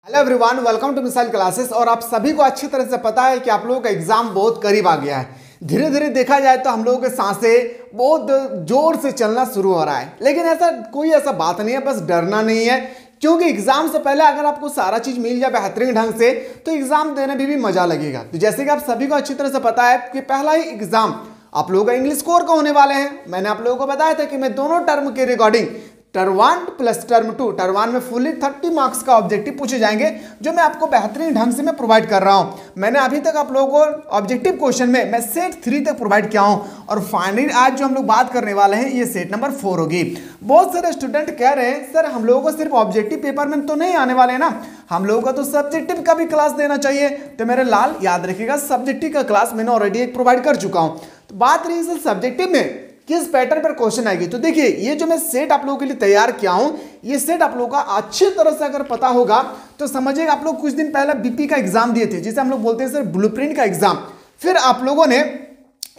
Hello everyone, welcome to missile classes. और आप सभी को अच्छी तरह से पता है कि आप लोगों का एग्जाम बहुत करीब आ गया है। धीरे धीरे देखा जाए तो हम लोगों के सांसें बहुत जोर से चलना शुरू हो रहा है, लेकिन ऐसा बात नहीं है, बस डरना नहीं है। क्योंकि एग्जाम से पहले अगर आपको सारा चीज मिल जाए बेहतरीन ढंग से तो एग्जाम देने में भी मजा लगेगा। तो जैसे कि आप सभी को अच्छी तरह से पता है कि पहला ही एग्जाम आप लोगों का इंग्लिश कोर का होने वाले हैं। मैंने आप लोगों को बताया था कि मैं दोनों टर्म के recording term 1 plus term 2, term 1 में फुल्ली 30 मार्क्स का ऑब्जेक्टिव पूछे जाएंगे, जो मैं आपको बेहतरीन ढंग से मैं प्रोवाइड कर रहा हूं। मैंने अभी तक आप लोगों को ऑब्जेक्टिव क्वेश्चन में मैं सेट 3 तक प्रोवाइड किया हूं, और फाइनली आज जो हम लोग बात करने वाले हैं ये सेट नंबर 4 होगी। बहुत सारे स्टूडेंट कह रहे हैं सर हम लोगों को सिर्फ ऑब्जेक्टिव पेपर में तो नहीं आने वाले हैं ना, हम लोगों को तो सब्जेक्टिव का भी क्लास देना चाहिए। तो मेरे लाल याद रखिएगा, सब्जेक्टिव का क्लास मैंने ऑलरेडी एक प्रोवाइड कर चुका हूं। तो बात रही सर सब्जेक्टिव में किस पैटर्न पर क्वेश्चन आएगी, तो देखिए ये जो मैं सेट आप लोगों के लिए तैयार किया हूं, ये सेट आप लोगों का अच्छी तरह से अगर पता होगा तो समझिएगा आप लोग कुछ दिन पहले बीपी का एग्जाम दिए थे, जिसे हम लोग बोलते हैं सर ब्लूप्रिंट का एग्जाम। फिर आप लोगों ने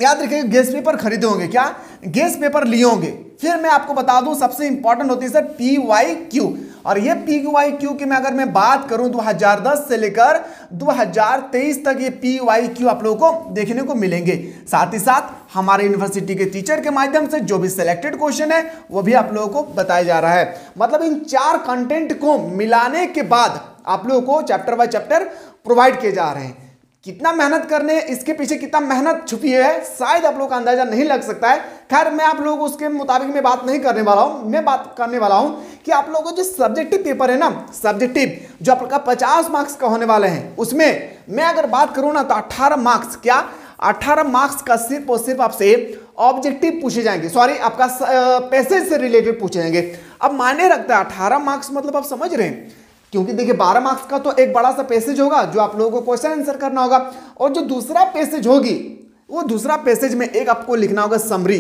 याद रखिएगा गेस्ट पेपर खरीदे होंगे, क्या गेस्ट पेपर लिए होंगे। फिर मैं आपको बता दूं सबसे इंपॉर्टेंट होती है सर PYQ, और ये PYQ की अगर मैं बात करूं 2010 से लेकर 2023 तक ये PYQ आप लोगों को देखने को मिलेंगे। साथ ही साथ हमारे यूनिवर्सिटी के टीचर के माध्यम से जो भी सिलेक्टेड क्वेश्चन है वो भी आप लोगों को बताया जा रहा है। मतलब इन 4 कंटेंट को मिलाने के बाद आप लोगों को चैप्टर बाय चैप्टर प्रोवाइड किए जा रहे हैं। कितना मेहनत करने इसके पीछे कितना मेहनत छुपी है शायद आप लोगों का अंदाजा नहीं लग सकता है। खैर मैं आप लोगों को उसके मुताबिक मैं बात नहीं करने वाला हूं। मैं बात करने वाला हूं कि आप लोगों को जो सब्जेक्टिव पेपर है ना, सब्जेक्टिव जो आपका 50 मार्क्स का होने वाले हैं, उसमें मैं अगर बात करूं ना तो 18 मार्क्स, क्या 18 मार्क्स का सिर्फ और सिर्फ आपसे ऑब्जेक्टिव पूछे जाएंगे, सॉरी आपका पैसेज से रिलेटेड पूछे जाएंगे। अब मायने रखता है 18 मार्क्स, मतलब आप समझ रहे हैं, क्योंकि देखिए 12 मार्क्स का तो एक बड़ा सा पैसेज होगा जो आप लोगों को क्वेश्चन आंसर करना होगा, और जो दूसरा पैसेज होगी वो दूसरा पैसेज में एक आपको लिखना होगा समरी,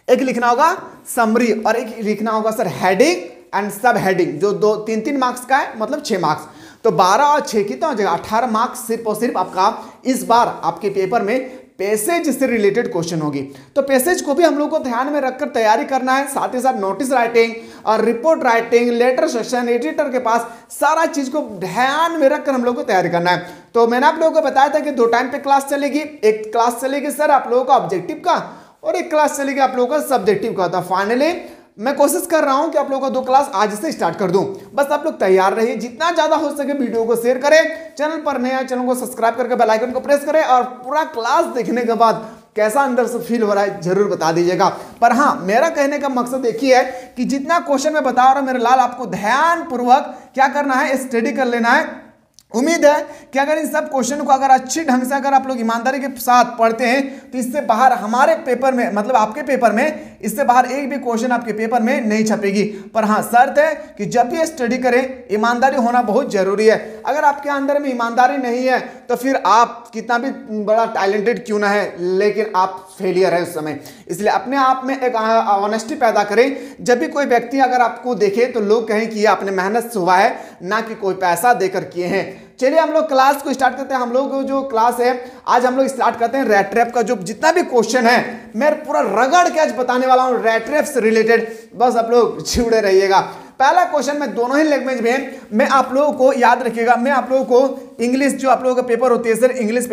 एक लिखना होगा समरी, और एक लिखना होगा सर हेडिंग एंड सब हेडिंग, जो 2-3 मार्क्स का है, मतलब 6 मार्क्स। तो 12 और 6 कितना हो जाएगा 18 मार्क्स सिर्फ और सिर्फ आपका इस बार आपके पेपर में पैसेज से रिलेटेड क्वेश्चन होगी। तो पैसेज को भी हम लोग को ध्यान में रखकर तैयारी करना है। साथ ही साथ नोटिस राइटिंग और report writing, letter section, editor के पास सारा चीज को ध्यान में रखकर हम लोग को तैयारी करना है। तो मैंने आप लोगों को बताया था कि 2 टाइम पे क्लास चलेगी। एक क्लास चलेगी सर आप लोगों का ऑब्जेक्टिव का, और एक क्लास चलेगी आप लोगों का सब्जेक्टिव का। तो फाइनली मैं कोशिश कर रहा हूं कि आप लोगों का 2 क्लास आज से स्टार्ट कर दूं। बस आप लोग तैयार रहिए, जितना ज्यादा हो सके वीडियो को शेयर करें, चैनल पर नए हैं चैनल को सब्सक्राइब करके बेल आइकन को प्रेस करें, और पूरा क्लास देखने के बाद कैसा अंदर से फील हो रहा है जरूर बता दीजिएगा। पर हाँ, मेरा कहने का मकसद एक ही है कि जितना क्वेश्चन मैं बता रहा हूं मेरे लाल, आपको ध्यान पूर्वक क्या करना है, स्टडी कर लेना है। उम्मीद है कि अगर इन सब क्वेश्चन को अगर अच्छी ढंग से अगर आप लोग ईमानदारी के साथ पढ़ते हैं तो इससे बाहर हमारे पेपर में, मतलब आपके पेपर में इससे बाहर एक भी क्वेश्चन आपके पेपर में नहीं छपेगी। पर हाँ, शर्त है कि जब भी स्टडी करें ईमानदारी होना बहुत जरूरी है। अगर आपके अंदर में ईमानदारी नहीं है तो फिर आप कितना भी बड़ा टैलेंटेड क्यों ना है, लेकिन आप फेलियर है उस समय। इसलिए अपने आप में एक ऑनेस्टी पैदा करें। जब भी कोई व्यक्ति अगर आपको देखे तो लोग कहें कि ये आपने मेहनत से हुआ है, ना कि कोई पैसा देकर किए हैं। चलिए हम लोग क्लास को स्टार्ट करते हैं। हम लोग जो क्लास है आज हम लोग स्टार्ट करते हैं रैट रैप का। जो जितना भी क्वेश्चन है मैं पूरा रगड़ के आज बताने वाला हूं रैट रैप से रिलेटेड, बस आप लोग जुड़े रहिएगा। पहला क्वेश्चन मैं दोनों ही लैंग्वेज में मैं आप लोगों को याद रखिएगा, मैं आप लोगों को इंग्लिश जो आप लोगों का पेपर होती है सर इंग्लिश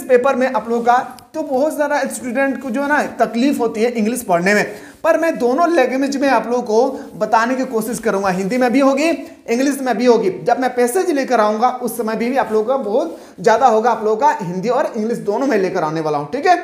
पेपर में आप लोगों का तो बहुत सारा स्टूडेंट को जो है ना तकलीफ होती है इंग्लिश पढ़ने में, पर मैं दोनों लैंग्वेज में आप लोगों को बताने की कोशिश करूंगा। हिंदी में भी होगी, इंग्लिश में भी होगी। जब मैं पैसेज लेकर आऊंगा उस समय भी आप लोगों का बहुत ज्यादा होगा, आप लोगों का हिंदी और इंग्लिश दोनों में लेकर आने वाला हूं, ठीक है।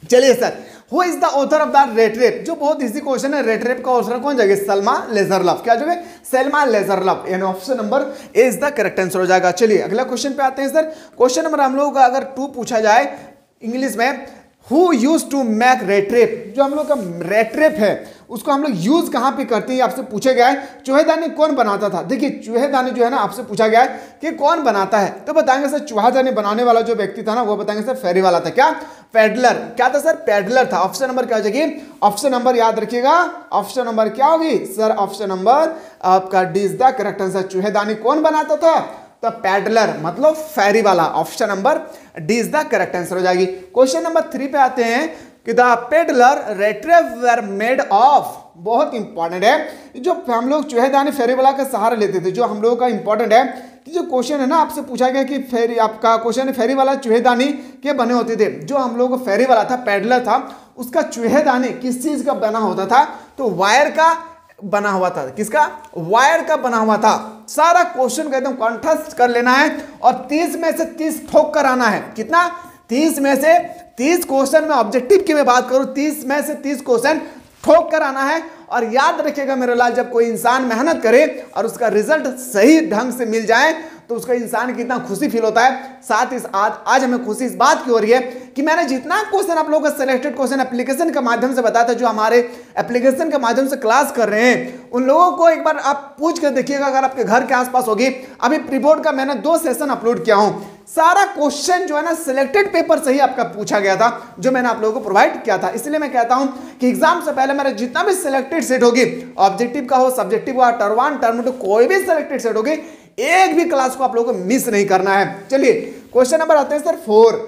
चलिए sir, who is the author of the rat trap, जो बहुत इजी क्वेश्चन है। रैट रेप का ऑथर कौन जाएगा, सलमा लेजरलफ। क्या जाएगा, सलमा लेजरलफ, यानी option number A is the correct answer हो जाएगा। चलिए अगला क्वेश्चन पे आते हैं सर। क्वेश्चन नंबर हम लोगों का अगर 2 पूछा जाए इंग्लिश में, who use to make rat trap, जो हम लोग का रैट रेप है उसको हम लोग यूज कहां पे करते हैं, आपसे पूछा गया है। चूहेदानी कौन बनाता था, देखिए चूहेदानी जो है ना आपसे पूछा गया है कि कौन बनाता है, तो बताएंगे सर चूहेदानी बनाने वाला जो व्यक्ति था ना वो बताएंगे सर फेरी वाला था। क्या, पेडलर। क्या था सर, पेडलर था। ऑप्शन नंबर क्या हो जाएगी, ऑप्शन नंबर याद रखिएगा, ऑप्शन नंबर क्या होगी सर, ऑप्शन नंबर आपका D is the correct answer. चूहेदानी कौन बनाता था, तो पैडलर, मतलब फेरी वाला। Option number D is the correct answer हो जाएगी। क्वेश्चन नंबर 3 पे आते हैं कि the peddler rattrap were made of, बहुत इंपॉर्टेंट है। जो हम लोग चूहेदानी फेरीवाला का सहारा लेते थे, जो हम लोगों का इंपॉर्टेंट है कि जो क्वेश्चन है ना आपसे पूछा गया कि फेरी, आपका क्वेश्चन है फेरीवाला चूहेदानी के बने होते थे। जो हम लोग फेरीवाला था, पैडलर था, उसका चूहेदानी किस चीज का बना होता था? तो वायर का बना हुआ था। किसका? वायर का बना हुआ था। सारा क्वेश्चन का एकदम कंठस्थ कर लेना है और 30 में से 30 ठोक कर आना है। कितना? 30 में से 30 क्वेश्चन में ऑब्जेक्टिव की मैं बात करूं, 30 में से 30 क्वेश्चन ठोक कर आना है। और याद रखिएगा मेरे लाल, जब कोई इंसान मेहनत करे और उसका रिजल्ट सही ढंग से मिल जाए तो उसका इंसान कितना खुशी फील होता है। साथ ही आज हमें खुशी इस बात की हो रही है कि मैंने जितना क्वेश्चन आप लोगों को सिलेक्टेड क्वेश्चन एप्लीकेशन के माध्यम से बताया था, जो हमारे एप्लीकेशन के माध्यम से क्लास कर रहे हैं, उन लोगों को एक बार आप पूछ कर देखिएगा। अगर आपके घर के आसपास होगी, अभी प्रीबोर्ड का मैंने 2 सेशन अपलोड किया हूं। सारा क्वेश्चन जो है ना सिलेक्टेड पेपर से ही आपका पूछा गया था, जो मैंने आप लोगों को प्रोवाइड किया था। इसलिए मैं कहता हूं कि एग्जाम से पहले मेरा जितना भी सिलेक्टेड सेट होगी, ऑब्जेक्टिव का हो, सब्जेक्टिव का, टर्म 1 टर्म 2, कोई भी सिलेक्टेड सेट होगी, एक भी क्लास को आप लोगों को मिस नहीं करना है। चलिए क्वेश्चन नंबर आते हैं sir 4।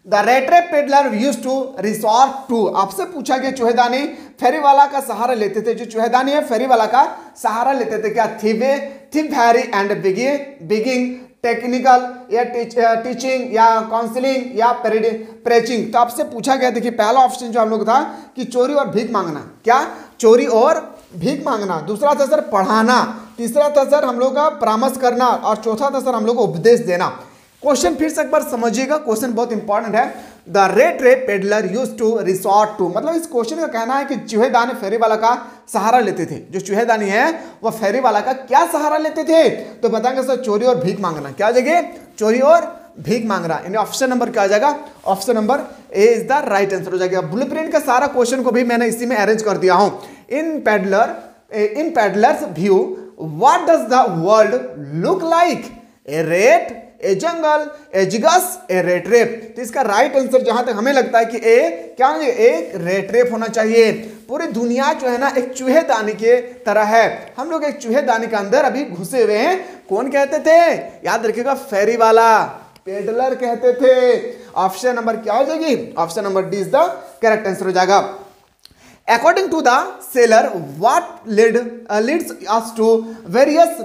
The rattrap peddler used to resort to. आपसे पूछा गया चूहेदानी फेरीवाला का सहारा लेते थे। जो चूहेदानी है फेरीवाला का सहारा लेते थे क्या? थिप हैरी एंड बिगिंग टेक्निकल या टीचिंग या काउंसलिंग या प्रेचिंग। तो आपसे पूछा गया, देखिए पहला ऑप्शन जो हम लोग था कि चोरी और भीख मांगना। क्या? चोरी और भीख मांगना। दूसरा था सर पढ़ाना। तीसरा था सर हम लोग का परामर्श करना। और चौथा था सर हम लोग को उपदेश देना। क्वेश्चन फिर से एक बार समझिएगा, क्वेश्चन बहुत इंपॉर्टेंट है। The rattrap peddler used to resort to, मतलब इस क्वेश्चन का कहना है कि चूहेदानी फेरीवाला का सहारा लेते थे। जो चूहेदानी है वह फेरीवाला का क्या सहारा लेते थे? तो बताएंगे सर चोरी और भीख मांगना। क्या जगह? चोरी और भीख मांगना। यानी ऑप्शन नंबर क्या आ जाएगा? Option number A is the right answer हो जाएगा। ब्लूप्रिंट का सारा क्वेश्चन को भी मैंने इसी में अरेंज कर दिया हूं। In peddler's view what does the world look like? A rat, a jungle, a jigsaw, a rat trap. तो इसका राइट आंसर जहां तक हमें लगता है कि ए क्या होना चाहिए? एक रेट रेप होना चाहिए। पूरी दुनिया जो है ना एक चूहेदानी के तरह है। हम लोग एक चूहेदानी के अंदर अभी घुसे हुए हैं। कौन कहते थे? याद रखिएगा फेरीवाला, पेडलर कहते थे। ऑप्शन नंबर क्या हो जाएगी? Option number D is the correct answer हो जाएगा। According to the seller, what leads us to various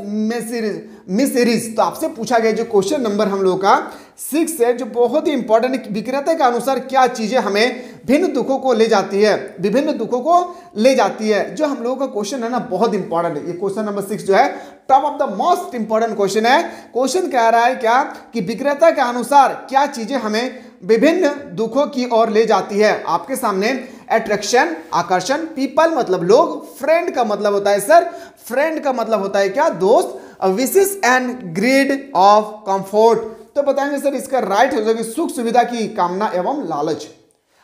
miseries? तो आपसे पूछा गया जो क्वेश्चन नंबर हम लोग का 6 है, जो बहुत ही इंपॉर्टेंट है। विक्रेता के अनुसार क्या चीजें हमें भिन्न दुखों को ले जाती है? विभिन्न दुखों को ले जाती है। जो हम लोगों का क्वेश्चन है ना बहुत इंपॉर्टेंट है। ये क्वेश्चन नंबर 6 जो है top of the most important question है। क्वेश्चन कह रहा है क्या कि विक्रेता के अनुसार क्या चीजें हमें विभिन्न दुखों की ओर ले जाती है। आपके सामने अट्रैक्शन, आकर्षण, पीपल मतलब लोग, फ्रेंड का मतलब होता है सर, फ्रेंड का मतलब होता है क्या? दोस्त, wishes and greed of comfort. तो बताएंगे सर इसका राइट हो जाएगा सुख सुविधा की कामना एवं लालच।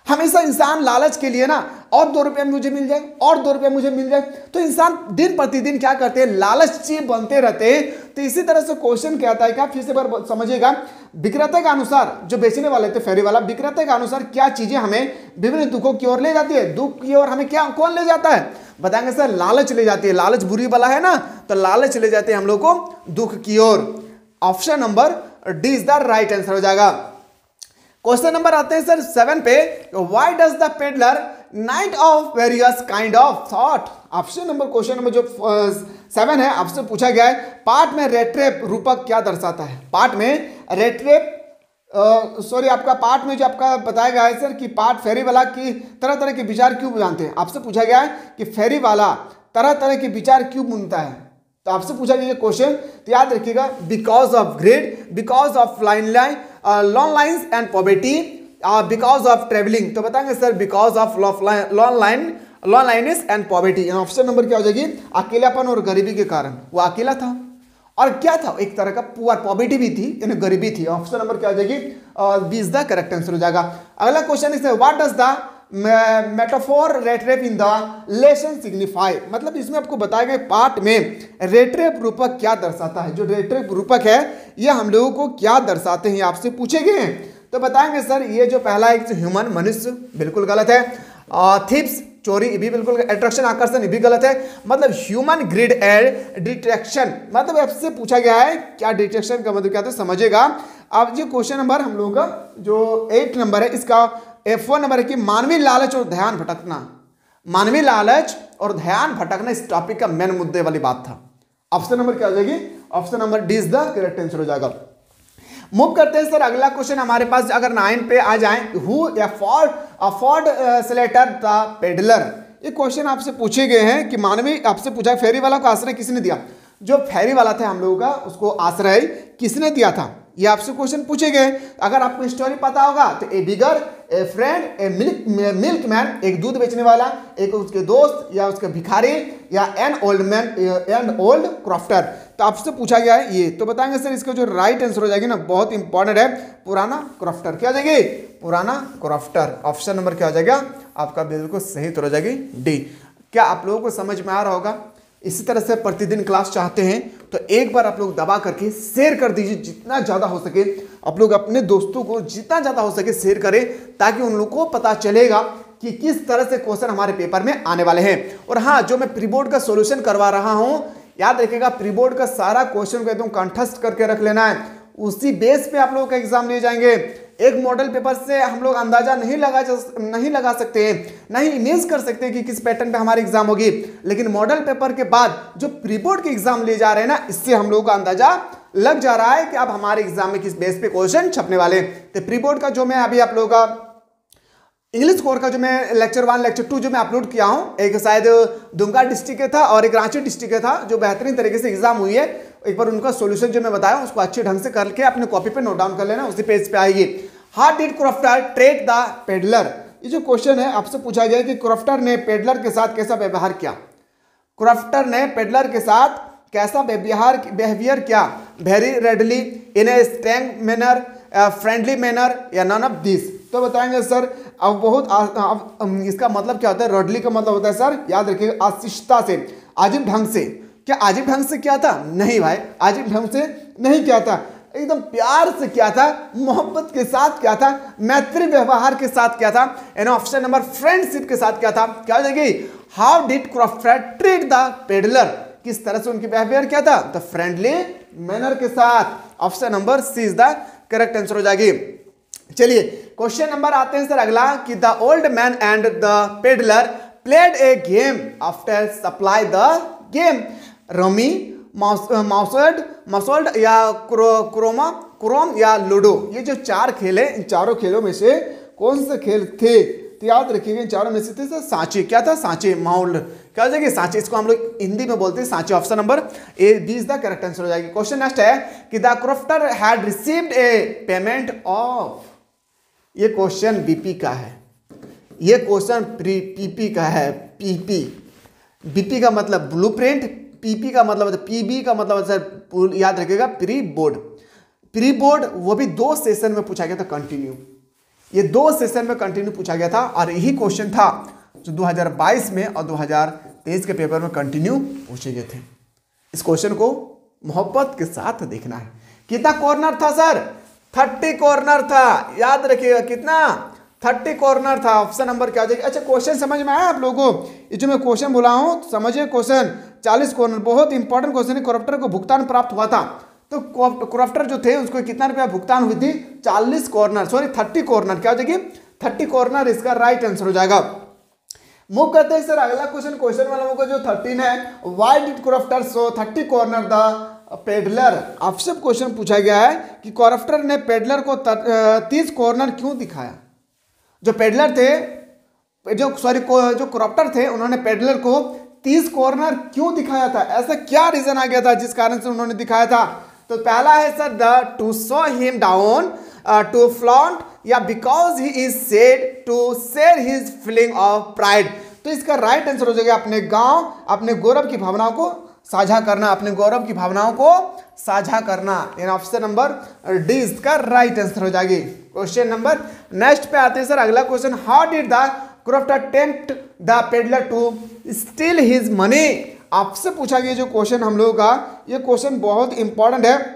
हमेशा इंसान लालच के लिए ना और 2 रुपये मुझे मिल जाए, और 2 रुपये मुझे मिल जाए, तो इंसान दिन प्रतिदिन क्या करते हैं? लालची बनते रहते हैं। तो इसी तरह से क्वेश्चन कहता है क्या? फिर से बार समझिएगा। विक्रेता के अनुसार, जो बेचने वाले थे फेरी वाला, विक्रेता के अनुसार क्या चीजें हमें विभिन्न दुखों की ओर ले जाती है? दुख की ओर हमें क्या कौन ले जाता है? बताएंगे सर लालच ले जाती है। लालच बुरी वाला है ना, तो लालच ले जाते हैं हम लोग को दुख की ओर। Option number D is the right answer हो जाएगा। क्वेश्चन नंबर आते हैं सर 7 पे। Why does the peddler night of various kind of thought? Option number question number जो 7 है आपसे पूछा गया है, पाठ में रेट्रेप रूपक क्या दर्शाता है? पाठ में रेट्रेप आपका पाठ में जो आपका बताया गया है सर कि पाठ फेरी वाला की तरह तरह के विचार क्यों जानते हैं। आपसे पूछा गया है कि फेरी वाला तरह तरह के विचार क्यों बुनता है। तो आपसे पूछा गया क्वेश्चन, तो याद रखिएगा because of grade, because of long lines and poverty, because of travelling. तो बताएंगे sir because of long lines and poverty. Option number क्या हो जाएगी? अकेलापन और गरीबी के कारण। वो अकेला था और क्या था? एक तरह का पुअर, पॉवर्टी भी थी, यानी गरीबी थी। ऑप्शन नंबर क्या हो जाएगी? B is the correct answer हो जाएगा। अगला question is what does the metaphor rattrap in the lesson signify? मतलब इसमें आपको बताया गया पाठ में रेट्रेप रूपक क्या दर्शाता है। जो रेट्रेप रूपक है ये हम लोगों को क्या दर्शाते हैं, आपसे पूछे गए हैं। तो बताएंगे सर ये जो पहला एक ह्यूमन, मनुष्य, बिल्कुल गलत है। थिप्स, चोरी, ये भी बिल्कुल। अट्रैक्शन, आकर्षण, ये भी गलत है। मतलब ह्यूमन ग्रिड एंड डिट्रैक्शन, मतलब आपसे पूछा गया है क्या डिट्रैक्शन का मतलब क्या था, समझेगा। अब ये क्वेश्चन नंबर हम लोगों का जो 8 नंबर है, इसका F1 नंबर है कि मानवीय लालच और ध्यान भटकना। मानवीय लालच और ध्यान भटकना इस टॉपिक का मेन मुद्दे वाली बात था। ऑप्शन नंबर क्या हो जाएगी? Option number D is the correct answer हो जाएगा। मूव करते हैं सर अगला क्वेश्चन हमारे पास अगर 9 पे आ जाए, who afford Slater the peddler. ये क्वेश्चन आपसे पूछे गए हैं कि मानवीय आपसे पूछा फेरी वाला को आश्रय किसने दिया। जो फेरी वाला था हम लोगों का उसको आश्रय किसने दिया था, ये आपसे क्वेश्चन पूछे गए। अगर आपको स्टोरी पता होगा तो ए बिगर, ए फ्रेंड, ए मिल्कमैन, एक दूध बेचने वाला, एक उसके दोस्त या उसके भिखारी, या an old man and old crofter. तो आपसे पूछा गया है ये, तो बताएंगे सर इसका जो राइट आंसर हो जाएगी ना, बहुत इंपॉर्टेंट है, पुराना क्रॉफ्टर। क्या हो जाएगी? पुराना क्रॉफ्टर। ऑप्शन नंबर क्या हो जाएगा आपका? बिल्कुल सही तो हो जाएगी डी। क्या आप लोगों को समझ में आ रहा होगा? इसी तरह से प्रतिदिन क्लास चाहते हैं तो एक बार आप लोग दबा करके शेयर कर दीजिए, जितना ज़्यादा हो सके आप लोग अपने दोस्तों को जितना ज़्यादा हो सके शेयर करें, ताकि उन लोगों को पता चलेगा कि किस तरह से क्वेश्चन हमारे पेपर में आने वाले हैं। और हाँ, जो मैं प्री बोर्ड का सॉल्यूशन करवा रहा हूँ, याद रखिएगा प्री बोर्ड का सारा क्वेश्चन को एकदम कंठस्थ करके रख लेना है, उसी बेस पे आप लोगों का एग्जाम लिए जाएंगे। एक मॉडल पेपर से हम लोग अंदाजा नहीं लगा सकते हैं, नहीं इमेज कर सकते हैं कि किस पैटर्न पे हमारी एग्जाम होगी, लेकिन मॉडल पेपर के बाद जो प्री बोर्ड के एग्जाम लिए जा रहे हैं ना, इससे हम लोगों का अंदाजा लग जा रहा है कि अब हमारे एग्जाम में किस बेस पे क्वेश्चन छपने वाले। तो प्री बोर्ड का जो मैं अभी आप लोगों का इंग्लिश कोर का जो मैं लेक्चर 1 लेक्चर 2 जो मैं अपलोड किया हूं, एक शायद दुमका डिस्ट्रिक्ट का था और एक रांची डिस्ट्रिक्ट का था, जो बेहतरीन तरीके से एग्जाम हुई है। एक बार उनका सॉल्यूशन जो मैं बताया उसको अच्छे ढंग से करके अपने कॉपी पे नोट डाउन कर लेना, उसी पेज पे आएगी। How did crofter treat the peddler. ये जो क्वेश्चन है आपसे पूछा गया कि क्रॉफ्टर ने पेडलर के साथ कैसा व्यवहार किया। क्रॉफ्टर ने पेडलर के साथ कैसा बिहेवियर किया? वेरी रेडली, इन ए स्ट्रैंग मैनर, फ्रेंडली मैनर, या नन ऑफ दिस। तो बताएंगे सर अब बहुत इसका मतलब क्या होता है? रेडली का मतलब होता है सर, याद रखिएगा, आशिष्टता से, अजीब ढंग से। क्या अजीब ढंग से किया था? नहीं भाई, अजीब ढंग से नहीं किया था, एकदम प्यार से किया था, मोहब्बत के साथ किया था, मैत्री व्यवहार के साथ किया था। एंड ऑप्शन नंबर फ्रेंडशिप के साथ किया था। क्या हो जाएगी? How did crofter treat the peddler. किस तरह से उनकी बिहेवियर किया था? तो फ्रेंडली मैनर के साथ। Option number C is the correct answer हो जाएगी। चलिए क्वेश्चन नंबर आते हैं सर अगला कि the old man and the peddler played a game after supply the game. Rummy, माउसोल्ड या क्रोम या लूडो, ये जो 4 खेल है, इन चारों खेलों में से कौन से खेल थे? तो याद रखिएगा इन चारों में से थे सर सांचे। क्या था? सांचे, माउल्ड। क्या हो जाएगी? सांचे। इसको हम लोग हिंदी में बोलते हैं सांचे। Option number A B is the correct answer हो जाएगी। क्वेश्चन नेक्स्ट है कि the crofter had received a payment of. ये क्वेश्चन बीपी का है, ये क्वेश्चन पीपी का है। पीपी, बीपी का मतलब ब्लूप्रिंट, पीपी का मतलब पीबी का मतलब सर याद रखिएगा प्री बोर्ड। प्री बोर्ड वो भी 2 सेशन में पूछा गया था कंटिन्यू, ये 2 सेशन में कंटिन्यू पूछा गया था, और यही क्वेश्चन था जो 2022 में और 2023 के पेपर में कंटिन्यू पूछे गए थे। इस क्वेश्चन को मोहब्बत के साथ देखना है। कितना कॉर्नर था सर? 30 कॉर्नर था। याद रखिएगा कितना? 30 कॉर्नर था। ऑप्शन नंबर क्या हो जाएगा? अच्छा क्वेश्चन समझ में आया आप लोगों को? ये जो मैं क्वेश्चन बोला हूँ समझिए, क्वेश्चन 40 कॉर्नर, बहुत इंपॉर्टेंट क्वेश्चन है। क्रॉफ्टर को भुगतान प्राप्त हुआ था, तो क्रॉफ्टर जो थे उसको कितना रुपया भुगतान हुई थी? 40 कॉर्नर, सॉरी 30 कॉर्नर। क्या हो जाएगी? 30 कॉर्नर इसका राइट आंसर हो जाएगा। मूव करते हैं सर अगला क्वेश्चन वाला को जो 13 है, why did crofter show 30 corner the peddler. आपसे क्वेश्चन पूछा गया है कि क्रॉफ्टर ने पेडलर को 30 कॉर्नर क्यों दिखाया। जो पेडलर थे, जो क्रॉफ्टर थे, उन्होंने पेडलर को 30 कॉर्नर क्यों दिखाया था? ऐसा क्या रीजन आ गया था जिस कारण से उन्होंने दिखाया था? तो पहला है sir the to show him down, to flaunt, या because he is said to share his feeling of pride. तो इसका राइट आंसर हो जाएगा अपने गांव, अपने गौरव की भावनाओं को साझा करना, अपने गौरव की भावनाओं को साझा करना। इन ऑप्शन नंबर डी इसका राइट आंसर हो जाएगी। क्वेश्चन नंबर नेक्स्ट पे आते हैं सर अगला question, how did the crofter tempt the peddler to steal his money. आपसे पूछा गया जो क्वेश्चन हम लोगों का, ये क्वेश्चन बहुत इंपॉर्टेंट है।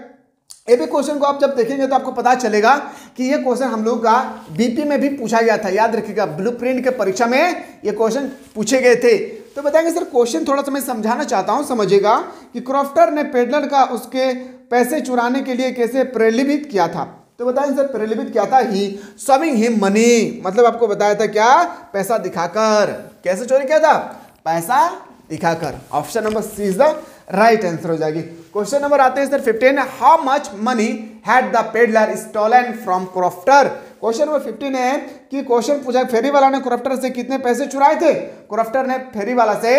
ये भी क्वेश्चन को आप जब देखेंगे तो आपको पता चलेगा कि ये क्वेश्चन हम लोग का बीपी में भी पूछा गया था। याद रखिएगा ब्लूप्रिंट के परीक्षा में ये क्वेश्चन पूछे गए थे। तो बताएंगे सर क्वेश्चन थोड़ा सा मैं समझाना चाहता हूं, समझिएगा कि क्रॉफ्टर ने पेडलर का उसके पैसे चुराने के लिए कैसे प्रलोभित किया था। तो बताएं सर प्रलोभित किया था ही शोविंग हिम मनी, मतलब आपको बताया था क्या? पैसा दिखाकर। कैसे चोरी किया था? पैसा दिखाकर। Option number C is the right answer हो जाएगी। क्वेश्चन नंबर आते हैं sir 15, how much money had the peddler stolen from crofter. Question number 15 है कि क्वेश्चन पूछा फेरी वाला ने क्रॉफ्टर से कितने पैसे चुराए थे। क्रॉफ्टर ने फेरी वाला से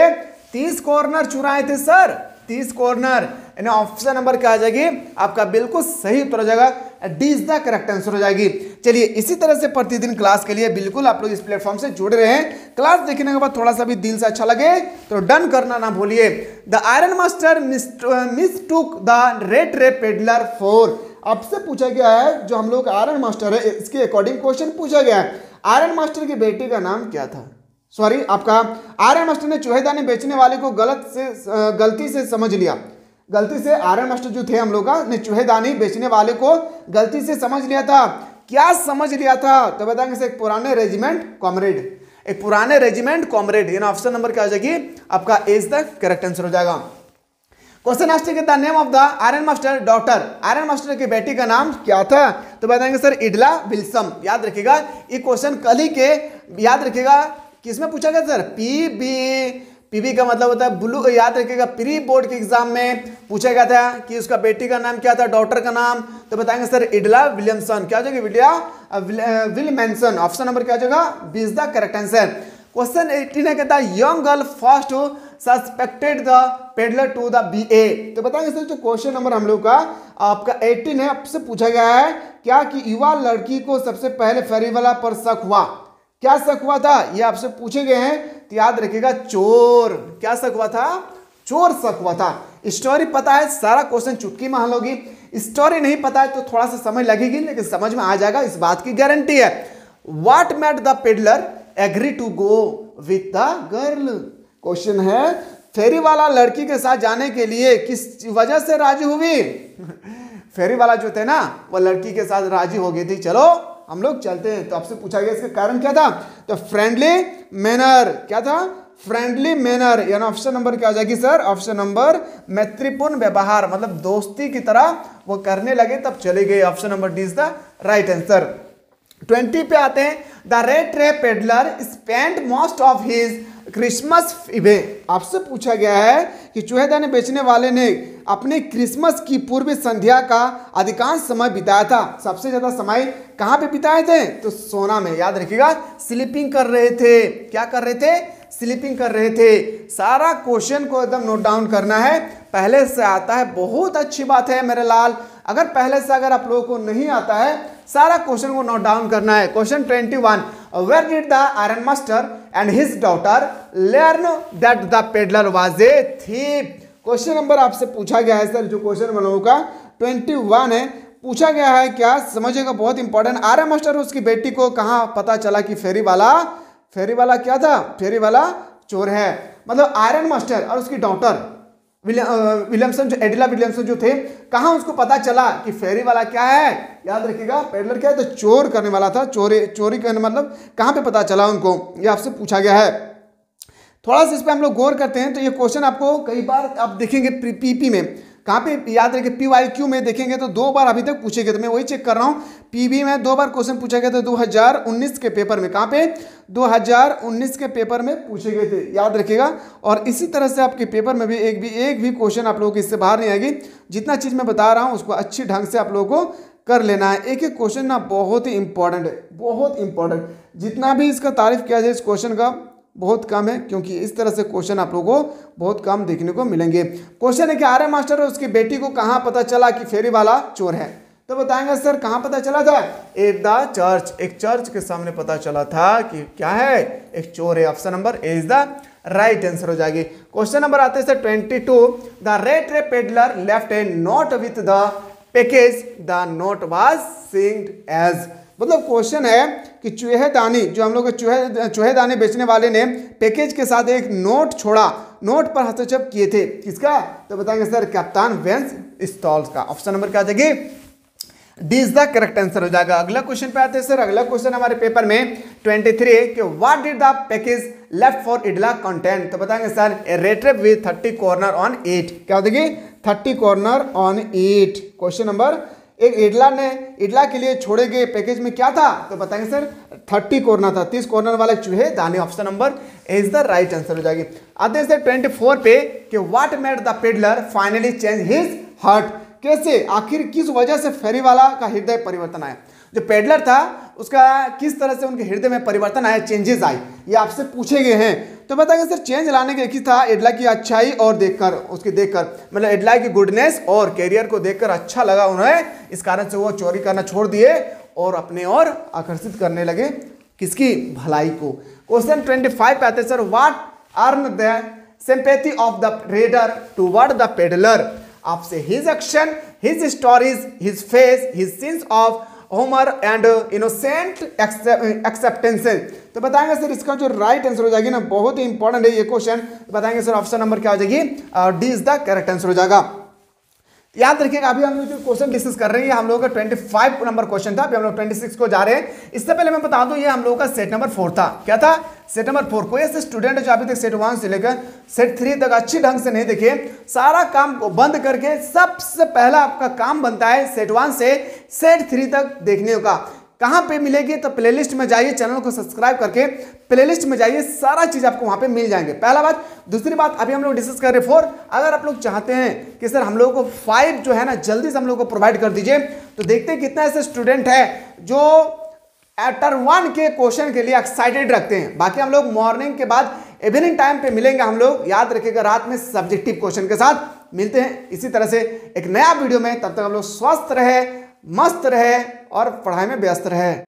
30 कॉर्नर चुराए थे सर, 30 कॉर्नर। ऑप्शन नंबर क्या आ जाएगी आपका, बिल्कुल सही उत्तर हो जाएगा, D is the correct answer हो जाएगी। चलिए इसी तरह से प्रतिदिन क्लास के लिए बिल्कुल आप लोग इस प्लेटफॉर्म से जुड़े रहे। क्लास देखने के बाद थोड़ा सा भी दिल से अच्छा लगे तो डन करना ना भूलिए। The iron master mistook the rattrap peddler for. आपसे पूछा गया है जो हम लोग आयरन मास्टर है इसके अकॉर्डिंग क्वेश्चन पूछा गया है, आयरन मास्टर की बेटी का नाम क्या था। सॉरी आपका आयरन मास्टर ने चूहेदानी बेचने वाले को गलती से समझ लिया। गलती से आयरन मास्टर जो थे हम लोग का ने चूहेदानी बेचने वाले को गलती से समझ लिया था। क्या समझ लिया था तो बताएंगे सर, एक पुराने रेजिमेंट कॉमरेड, एक पुराने रेजिमेंट कॉमरेड। यानी ऑप्शन नंबर क्या आ जाएगी आपका, इज द करेक्ट आंसर हो जाएगा। Question asked the name of the iron master daughter. Iron master की बेटी का नाम क्या था तो बताएंगे सर इडला विल्सम। याद रखिएगा ये क्वेश्चन कल ही के, याद रखिएगा किसमें पूछा गया सर, पीबी का मतलब होता है ब्लू। याद रखिएगा प्री बोर्ड के एग्जाम में पूछा गया था कि उसका बेटी का नाम क्या था, डॉटर का नाम, तो बताएंगे सर इडला विलियमसन। क्या हो जाएगा विलिया विलमेंसन। ऑप्शन नंबर क्या हो जाएगा, B is the correct answer. Question 18 कहता है young girl first suspected the peddler to the BA. तो बताएंगे सर जो क्वेश्चन नंबर हम लोग का आपका 18 है, आपसे पूछा गया है क्या कि युवा लड़की को सबसे पहले फेरी वाला पर शक हुआ। क्या शक हुआ था ये आपसे पूछे गए हैं, तो याद रखिएगा चोर। क्या शक हुआ था, चोर शक हुआ था। स्टोरी पता है सारा क्वेश्चन चुटकी में हल होगी, स्टोरी नहीं पता है तो थोड़ा सा समय लगेगी लेकिन समझ में आ जाएगा, इस बात की गारंटी है। What made the peddler agree to go with the girl. Question है फेरी वाला लड़की के साथ जाने के लिए किस वजह से राजी हुई। फेरी वाला जो थे ना वो लड़की के साथ राजी हो गई थी, चलो हम लोग चलते हैं। तो आपसे पूछा गया इसका कारण क्या था, तो फ्रेंडली मैनर। क्या था, फ्रेंडली मैनर। यानी ऑप्शन नंबर क्या आ जाएगी सर, ऑप्शन नंबर मैत्रीपूर्ण व्यवहार, मतलब दोस्ती की तरह वो करने लगे तब चले गए। Option number D is the right answer. 20 पे आते हैं, the rattrap peddler spent most of his Christmas Eve. आपसे पूछा गया है कि चूहेदानी बेचने वाले ने अपने क्रिसमस की पूर्व संध्या का अधिकांश समय बिताया था। सबसे ज्यादा समय कहाँ पे बिताए थे, तो सोना में। याद रखिएगा स्लीपिंग कर रहे थे। क्या कर रहे थे, स्लीपिंग कर रहे थे। सारा क्वेश्चन को एकदम नोट डाउन करना है, पहले से आता है बहुत अच्छी बात है मेरे लाल। अगर पहले से अगर आप लोगों को नहीं आता है सारा क्वेश्चन को नोट डाउन करना है। Question 21, where did the iron master and his daughter learn that the peddler was a thief. Question number आपसे पूछा गया है सर, जो क्वेश्चन हम लोगों का 21 है, पूछा गया है क्या समझिएगा, बहुत इंपॉर्टेंट। आयरन मास्टर उसकी बेटी को कहाँ पता चला कि फेरी वाला क्या था, फेरी वाला चोर है। मतलब आयरन मास्टर और उसकी डॉटर विलियमसन, जो एडिला विलियमसन जो थे, कहाँ उसको पता चला कि फेरी वाला क्या है। याद रखिएगा पेडलर क्या है, तो चोर करने वाला था, चोरी करने, मतलब कहाँ पे पता चला उनको, ये आपसे पूछा गया है। थोड़ा सा इस पर हम लोग गौर करते हैं तो ये क्वेश्चन आपको कई बार आप देखेंगे पीपी में, कहाँ पे याद रखिए PYQ में देखेंगे तो 2 बार अभी तक पूछे गए, तो मैं वही चेक कर रहा हूँ। पीबी में 2 बार क्वेश्चन पूछा गया था 2019 के पेपर में। कहाँ पे, 2019 के पेपर में पूछे गए थे, याद रखिएगा। और इसी तरह से आपके पेपर में भी एक भी क्वेश्चन आप लोगों को इससे बाहर नहीं आएगी। जितना चीज़ मैं बता रहा हूँ उसको अच्छी ढंग से आप लोगों को कर लेना है। एक एक क्वेश्चन ना बहुत ही इंपॉर्टेंट है, बहुत इंपॉर्टेंट। जितना भी इसका तारीफ किया जाए इस क्वेश्चन का बहुत कम है, क्योंकि इस तरह से क्वेश्चन आप लोगों को बहुत कम देखने को मिलेंगे। क्वेश्चन है कि आर्य मास्टर और उसकी बेटी को कहाँ पता चला कि फेरी वाला चोर है, तो बताएंगे सर कहाँ पता चला था, एट द चर्च, एक चर्च के सामने पता चला था कि क्या है, एक चोर है। Option number A is the right answer हो जाएगी। क्वेश्चन नंबर आते हैं sir 22, the rattrap peddler left a note with the package, the note was signed as. मतलब क्वेश्चन है कि चूहेदानी, जो हम लोग चूहेदानी बेचने वाले ने पैकेज के साथ एक नोट छोड़ा, नोट पर हस्तक्षेप किए थे, किसका, तो बताएंगे सर कप्तान वेंस स्टॉल्स का। ऑप्शन नंबर क्या आ जाएगी, D is the correct answer हो जाएगा। अगला क्वेश्चन पे आते हैं सर। अगला क्वेश्चन हमारे पेपर में 23 कि what did the package left for Edla content, तो बताएंगे sir a rattrap with 30 corner on 8। क्या हो जाएगी, 30 कॉर्नर ऑन 8। क्वेश्चन नंबर एक इडला के लिए छोड़े गए पैकेज में क्या था? तो बताएंगे सर 30 कॉर्नर था, 30 कॉर्नर वाले चूहे दाने। Option number is the right answer हो जाएगी। आते हैं सर 24 पे कि what made the peddler finally change his heart. कैसे, आखिर किस वजह से फेरी वाला का हृदय परिवर्तन आया? जो पेडलर था उसका किस तरह से उनके हृदय में परिवर्तन आया, चेंजेस आए, ये आपसे पूछे गए हैं। तो बताएंगे सर चेंज लाने के एक ही था, एडला की अच्छाई और देखकर, उसकी देखकर मतलब एडला की गुडनेस और कैरियर को देखकर अच्छा लगा उन्हें, इस कारण से वो चोरी करना छोड़ दिए और अपने और आकर्षित करने लगे किसकी? भलाई को। क्वेश्चन 25 पे आते हैं sir, what earn the sympathy of the reader toward the peddler? आपसे his action, his stories, his face, his sense of humour and innocent acceptances. तो बताएंगे सर इसका जो राइट आंसर हो जाएगी ना, बहुत ही इंपॉर्टेंट है ये क्वेश्चन। बताएंगे सर ऑप्शन नंबर क्या हो जाएगी? D is the correct answer हो जाएगा। याद रखिएगा अभी हम लोग जो क्वेश्चन डिस्कस कर रहे हैं हम लोगों का 25 नंबर क्वेश्चन था, अभी हम लोग 26 को जा रहे हैं। इससे पहले मैं बता दूं ये हम लोगों का सेट नंबर 4 था। क्या था? Set number 4। कोई ऐसे स्टूडेंट है जो अभी तक सेट 1 से लेकर सेट 3 तक अच्छी ढंग से नहीं देखे, सारा काम को बंद करके सबसे पहला आपका काम बनता है सेट 1 से सेट 3 तक देखने का। कहां पे मिलेगी? तो प्लेलिस्ट में जाइए, चैनल को सब्सक्राइब करके प्लेलिस्ट में जाइए, सारा चीज आपको वहां पे मिल जाएंगे। पहला बात। दूसरी बात, अभी हम लोग डिस्कस कर रहे 4। अगर आप लोग चाहते हैं कि सर हम लोगों को 5 जो है ना जल्दी से हम लोग को प्रोवाइड कर दीजिए, तो देखते हैं कितना ऐसे स्टूडेंट है जो टर्म 1 के क्वेश्चन के लिए एक्साइटेड रखते हैं। बाकी हम लोग मॉर्निंग के बाद इवनिंग टाइम पे मिलेंगे हम लोग, याद रखिएगा रात में सब्जेक्टिव क्वेश्चन के साथ मिलते हैं इसी तरह से एक नया वीडियो में। तब तक हम लोग स्वस्थ रहे, मस्त रहे और पढ़ाई में व्यस्त रहे।